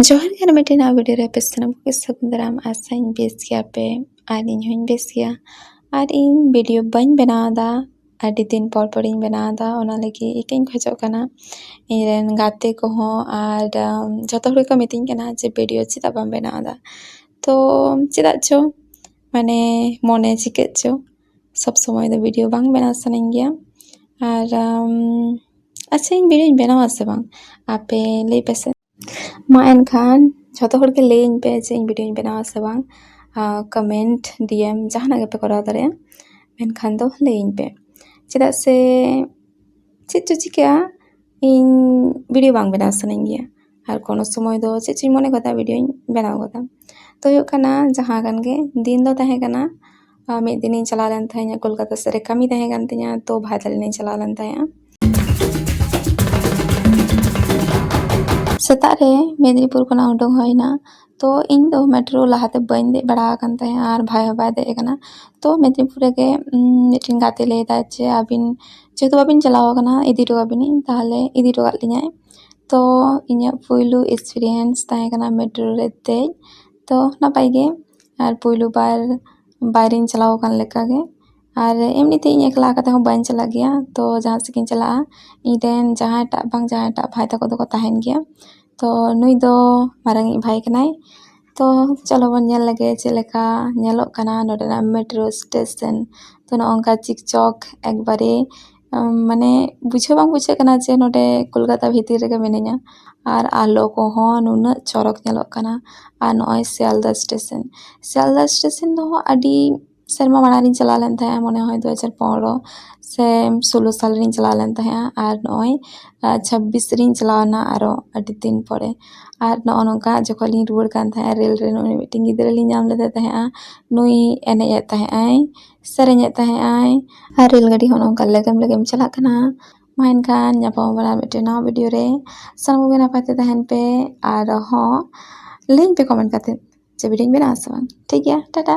ᱡᱚᱦᱟᱨ ᱜᱮ ᱢᱤᱫᱴᱮᱱ ᱱᱟᱣᱟ ᱵᱷᱤᱰᱤᱭᱳ ᱨᱮ ᱟᱯᱮ ᱥᱟᱱᱟᱢ ᱠᱚᱜᱮ ᱥᱟᱹᱜᱩᱱ ᱫᱟᱨᱟᱢ ᱟᱥᱟᱧ ᱵᱮᱥ ᱜᱮᱭᱟᱯᱮ ᱟᱨ ᱤᱧ ᱦᱚᱸᱧ ᱵᱮᱥ ᱜᱮᱭᱟ ᱟᱨ ᱤᱧ ᱵᱷᱤᱰᱤᱭᱳ ᱵᱟᱹᱧ ᱵᱮᱱᱟᱣᱫᱟ ᱟᱹᱰᱤ ᱫᱤᱱ ᱯᱚᱨ ᱯᱚᱨᱤᱧ ᱵᱮᱱᱟᱣᱫᱟ ᱚᱱᱟ ᱞᱟᱹᱜᱤᱫ ᱤᱠᱟᱹᱧ ᱠᱷᱚᱡᱚᱜ ᱠᱟᱱᱟ ᱤᱧᱨᱮᱱ ᱜᱟᱛᱮ ᱠᱚᱦᱚᱸ ᱟᱨ ᱡᱚᱛᱚ ᱦᱚᱲ ᱜᱮᱠᱚ ᱢᱤᱛᱟᱹᱧ ᱠᱟᱱᱟ ᱡᱮ ᱵᱷᱤᱰᱤᱭᱳ ᱪᱮᱫᱟᱜ ᱵᱟᱢ ᱵᱮᱱᱟᱣᱫᱟ ᱛᱚ ᱪᱮᱫᱟᱜ ᱪᱚ ᱢᱟᱱᱮ ᱢᱚᱱᱮ ᱪᱤᱠᱟᱹᱜ ᱪᱚ ᱥᱚᱵ সমᱚᱭ ᱫᱚ ᱵᱷᱤᱰᱤᱭᱳ ᱵᱟᱝ ᱵᱮᱱᱟᱣ ᱥᱟᱱᱟᱧ ᱜᱮᱭᱟ ᱟᱨ ᱟᱪᱪᱷᱟ ᱤᱧ ᱵᱷᱤᱰᱤᱭᱳᱧ ᱵᱮᱱᱟᱣᱟ ᱥᱮ ᱵᱟᱝ ᱟᱯᱮ ᱞᱟᱹᱭ ᱯᱮᱥᱮ ᱢᱟ ᱮᱱᱠᱷᱟन ᱡᱷᱚᱛᱚ ᱦᱚᱲ ᱜᱮ ᱞᱟᱹᱭᱟᱹᱧ ᱯᱮ ᱡᱮ ᱤᱧ ᱵᱷᱤᱰᱤᱭᱳᱧ ᱵᱮᱱᱟᱣᱟ ᱥᱮ ᱵᱟᱝ ᱠᱚᱢᱮᱱᱴ ᱰᱤএᱢ ᱡᱟᱦᱟᱱᱟᱜ ᱜᱮᱯᱮ ᱠᱚᱨᱟᱣ ᱫᱟᱲᱮᱭᱟᱜᱼᱟ ᱢᱮᱱᱠᱷᱟन ᱫᱚ ᱞᱟᱹᱭᱟᱹᱧ ᱯᱮ ᱪᱮᱫᱟᱜ ᱥᱮ ᱪᱮᱫ ᱪᱚ ᱪᱤᱠᱟᱹᱜᱼᱟ ᱤᱧ ᱵᱷᱤᱰᱤᱭᱳ ᱵᱟᱝ ᱵᱮᱱᱟᱣ ᱥᱟᱱᱟᱧ ᱜᱮᱭᱟ ᱟᱨ ᱠᱳᱱᱳ ᱥᱚᱢᱚᱭ ᱫᱚ ᱪᱮᱫ ᱪᱚᱧ ᱢᱚᱱᱮ ᱜᱚᱫᱟ ᱵᱷᱤᱰᱤᱭᱳᱧ ᱵᱮᱱᱟᱣ ᱜᱚᱫᱟ ᱛᱚ ᱦᱩᱭᱩᱜ ᱠᱟᱱᱟ ᱡᱟᱦᱟᱸ ᱠᱟᱱ ᱜᱮ ᱫᱤᱱ ᱫᱚ ᱛᱟᱦᱮᱸ ᱠᱟᱱᱟ ᱢᱤᱫ ᱫᱤᱱᱤᱧ ᱪᱟᱞᱟᱣ ᱞᱮᱱ ᱛᱟᱦᱮᱸᱜᱼᱟ ᱠᱳᱞᱠᱟᱛᱟ ᱥᱮᱫ ᱨᱮ ᱠᱟᱹᱢᱤ ᱛᱟᱦᱮᱸ ᱠᱟᱱ ᱛᱤᱧᱟᱹ ᱛᱚ ᱵᱷᱟᱭ ᱛᱟᱞᱤᱧ ᱪᱟᱞᱟᱣ ᱞᱮᱱ ᱛᱟᱦᱮᱸᱜᱼᱟ ᱥᱮᱛᱟᱜ ᱨᱮ ᱢᱮᱫᱽᱱᱤᱯᱩᱨ ᱠᱷᱚᱱᱟᱜ ᱩᱰᱩᱝ ᱦᱩᱭᱱᱟ ᱛᱚ ᱤᱧ ᱫᱚ ᱢᱮᱴᱨᱳ ᱞᱟᱦᱟᱛᱮ ᱵᱟᱹᱧ ᱫᱮᱡ ᱵᱟᱲᱟ ᱟᱠᱟᱱ ᱛᱟᱦᱮᱸᱜᱼᱟ ᱟᱨ ᱵᱷᱟᱭ ᱦᱚᱸ ᱵᱟᱭ ᱫᱮᱡ ᱟᱠᱟᱱᱟ ᱛᱚ ᱢᱮᱫᱽᱱᱤᱯᱩᱨ ᱨᱮᱜᱮ ᱢᱤᱫᱴᱮᱱ ᱜᱟᱛᱮ ᱞᱟᱹᱭᱫᱟ ᱡᱮ ᱟᱹᱵᱤᱱ ᱡᱮᱦᱮᱛᱩ ᱵᱟᱵᱤᱱ ᱪᱟᱞᱟᱣ ᱟᱠᱟᱱᱟ ᱤᱫᱤ ᱦᱚᱴᱚ ᱠᱟᱵᱤᱱᱟᱹᱧ ᱛᱟᱦᱞᱮ ᱤᱫᱤ ᱦᱚᱴᱚ ᱠᱟᱜ ᱞᱤᱧᱟᱭ ᱛᱚ ᱤᱧᱟᱹᱜ ᱯᱳᱭᱞᱳ ᱮᱠᱥᱯᱤᱨᱤᱭᱮᱱᱥ ᱛᱟᱦᱮᱸ ᱠᱟᱱᱟ ᱢᱮᱴᱨᱳ ᱨᱮ ᱫᱮᱡ ᱛᱚ ᱱᱟᱯᱟᱭ ᱜᱮ ᱟर ᱯᱳᱭᱞᱳ ᱵᱟᱨ ᱵᱟᱭᱨᱮᱧ ᱪᱟᱞᱟᱣ ᱟᱠᱟᱱ ᱞᱮᱠᱟᱜᱮ ᱟᱨ ᱮᱢᱱᱤᱛᱮ ᱤᱧ ᱮᱠᱞᱟ ᱠᱟᱛᱮ ᱦᱚᱸ ᱵᱟᱹᱧ ᱪᱟᱞᱟᱜ ᱜᱮᱭᱟ ᱛᱚ ᱡᱟᱦᱟᱸ ᱥᱮᱫ ᱤᱧ ᱪᱟᱞᱟᱜᱼᱟ ᱤᱧ ᱨᱮᱱ ᱡᱟᱦᱟᱸᱭᱴᱟᱜ ᱵᱟᱝ ᱡᱟᱦᱟᱸᱭᱴᱟᱜ ᱵᱷᱟᱭ ᱛᱟᱠᱚ ᱫᱚᱠᱚ ᱛᱟᱦᱮᱱ ᱜᱮᱭᱟ ᱛᱚ ᱱᱩᱭ ᱫᱚ ᱢᱟᱨᱟᱝᱤᱡ ᱵᱷᱟᱭ ᱠᱟᱱᱟᱭ ᱛᱚ ᱪᱚᱞᱚ ᱵᱚᱱ ᱧᱮᱞ ᱞᱮᱜᱮ ᱪᱮᱫ ᱞᱮᱠᱟ ᱧᱮᱞᱚᱜ ᱠᱟᱱᱟ ᱱᱚᱰᱮᱱᱟᱜ ᱢᱮᱴᱨᱳ ᱥᱴᱮᱥᱚᱱ ᱛᱚ ᱱᱚᱝᱠᱟ ᱪᱤᱠᱪᱚᱠ ᱮᱠᱵᱟᱨᱮ ᱢᱟᱱᱮ ᱵᱩᱡᱷᱟᱹᱣ ᱵᱟᱝ ᱵᱩᱡᱷᱟᱹᱜ ᱠᱟᱱᱟ ᱡᱮ ᱱᱚᱰᱮ ᱠᱳᱞᱠᱟᱛᱟ ᱵᱷᱤᱛᱤᱨ ᱨᱮᱜᱮ ᱢᱤᱱᱟᱹᱧᱟ ᱟᱨ ᱟᱞᱚ ᱠᱚᱦᱚᱸ ᱱᱩᱱᱟᱹᱜ ᱪᱚᱨᱚᱠ ᱧᱮᱞᱚᱜ ᱠᱟᱱᱟ ᱟᱨ ᱱᱚᱜᱼᱚᱭ ᱥᱤᱭᱟᱞᱫᱟ ᱥᱴᱮᱥᱚᱱ ᱫᱚ ᱟᱹᱰᱤ ᱥᱮᱨᱢᱟ ᱢᱟᱲᱟᱝ ᱨᱤᱧ ᱪᱟᱞᱟᱣ ᱞᱮᱱ ᱛᱟᱦᱮᱸᱜᱼᱟ ᱢᱚᱱᱮ হয় 2015 ᱥᱮ 16 ᱥᱟᱞ ᱨᱤᱧ ᱪᱟᱞᱟᱣ ᱞᱮᱱ ᱛᱟᱦᱮᱸᱜᱼᱟ ᱟᱨ ᱱᱚᱜᱼᱚᱭ 26 ᱨᱤᱧ ᱪᱟᱞᱟᱣᱱᱟ ᱟᱨᱚ ᱟᱹᱰᱤ ᱫᱤᱱ ᱯᱚᱨᱮ ᱟᱨ ᱱᱚᱜᱼᱚ ᱱᱚᱝᱠᱟ ᱡᱚᱠᱷᱚᱱ ᱞᱤᱧ ᱨᱩᱣᱟᱹᱲ ᱠᱟᱱ ᱛᱟᱦᱮᱸᱜᱼᱟ ᱨᱮᱹᱞ ᱨᱮ ᱱᱩᱭ ᱢᱤᱫᱴᱮᱱ ᱜᱤᱫᱽᱨᱟᱹ ᱞᱤᱧ ᱧᱟᱢ ᱞᱮᱫᱮ ᱛᱟᱦᱮᱸᱜᱼᱟ ᱱᱩᱭ ᱮᱱᱮᱡ ᱮᱫ ᱛᱟᱦᱮᱸᱜ ᱟᱭ ᱥᱮᱨᱮᱧ ᱮᱫ ᱛᱟᱦᱮᱸᱜ ᱟᱭ ᱟᱨ ᱨᱮᱹᱞ ᱜᱟᱹᱰᱤ ᱦᱚᱸ ᱱᱚᱝᱠᱟ ᱞᱮᱜᱮᱢ ᱞᱮᱜᱮᱢ ᱪᱟᱞᱟᱜ ᱠᱟᱱᱟ ᱢᱟ ᱮᱱᱠᱷᱟᱱ ᱧᱟᱯᱟᱢ ᱟᱵᱚᱱ ᱢᱤᱫᱴᱮᱱ ᱱᱟᱣᱟ ᱵᱷᱤᱰᱤᱭᱳ ᱨᱮ ᱥᱟᱱᱟᱢ ᱠᱚᱜᱮ ᱱᱟᱯᱟᱭ ᱛᱮ ᱛᱟᱦᱮᱱ ᱯᱮ ᱟᱨ ᱦᱚᱸ ᱞᱟᱹᱭᱟᱹᱧ ᱯᱮ ᱠᱚᱢᱮᱱᱴ ᱠᱟᱛᱮ ᱡᱮ ᱵᱷᱤᱰᱤᱭᱳᱧ ᱵᱮᱱᱟᱣᱟ ᱥᱮ ᱵᱟᱝ ᱴᱷᱤᱠ ᱜᱮᱭᱟ ᱴᱟᱴᱟ